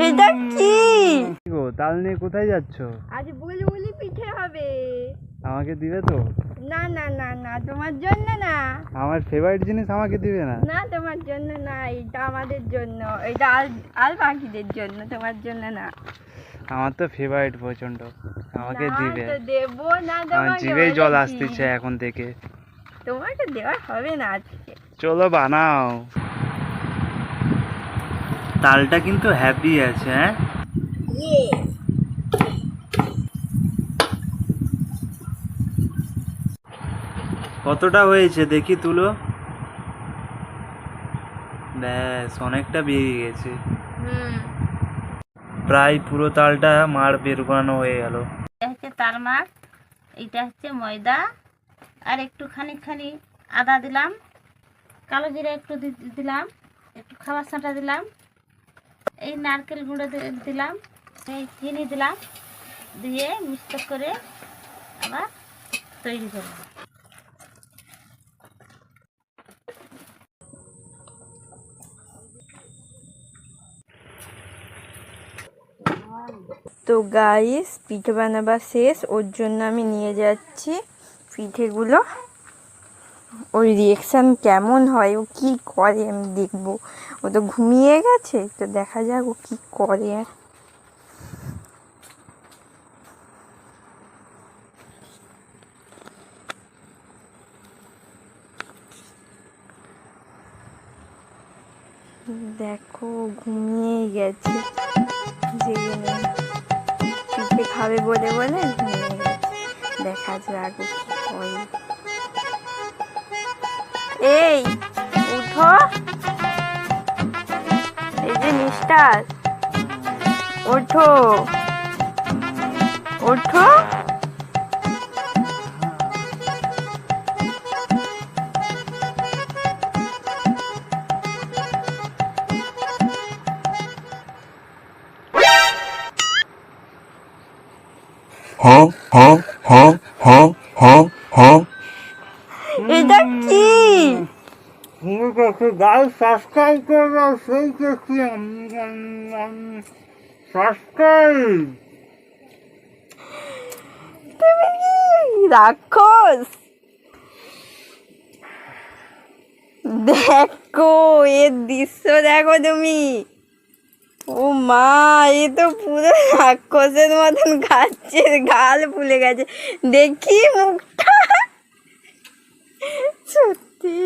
এটা কি গো, তাল নিয়ে কোথায় যাচ্ছ? আজ বুলবুলি পিঠে হবে। আমাকে দিবে তো? না না না না, তোমার জন্য না। আমার ফেভারিট জিনিস আমাকে দিবে না? না, তোমার জন্য না, এটা আমাদের জন্য, এটা আর পাখিদের জন্য, তোমার জন্য না। আমার তো ফেভারিট প্রচন্ড, আমাকে না দিবে। তো দেবো না আমার তোমাকে, জিভেই জল বলেছি। আসতেছে এখন থেকে। তোমাকে দেওয়া হবে না আজকে। চলো বানাও। তালটা কিন্তু হ্যাপি আছে, হ্যাঁ? কতটা হয়েছে দেখি, তুলো। ব্যাস, অনেকটা বেরিয়ে গেছে। প্রায় পুরো তালটা মাড় বের করানো হয়ে গেল। এটা হচ্ছে তাল মাছ, এটা হচ্ছে ময়দা, আর একটু খানিকখানি আদা দিলাম, কালো জিরা একটু দিলাম, একটু খাবার ছাঁটা দিলাম, এই নারকেল গুঁড়ো দিলাম, এই চিনি দিলাম, দিয়ে মিক্স করে আবার তৈরি করলাম। তো গাইস, পিঠে বানাবার শেষ, ওর জন্য আমি নিয়ে যাচ্ছি পিঠেগুলো। ওর রিয়েকশান কেমন হয়, ও কি করে আমি দেখবো। ও তো ঘুমিয়ে গেছে, তো দেখা যাক ও কি করে। দেখো, ঘুমিয়ে গেছে, জেগে নেই। পিঠে খাবে বলে বলে ঘুমিয়ে গেছে। দেখা যাক ও কি করে। এই উঠো, এই যে মিস্টার, ওঠো ওঠো। এটা কি? সাবস্ক্রাইব করো, সেই সাবস্ক্রাইব। তুমি কি রাক্ষস? দেখো, এর দৃশ্য দেখো তুমি। ও মা, এ তো পুরো রাক্ষসের মতন খাচ্ছে, গাল ফুলে গেছে। দেখি মুখটা, সত্যি।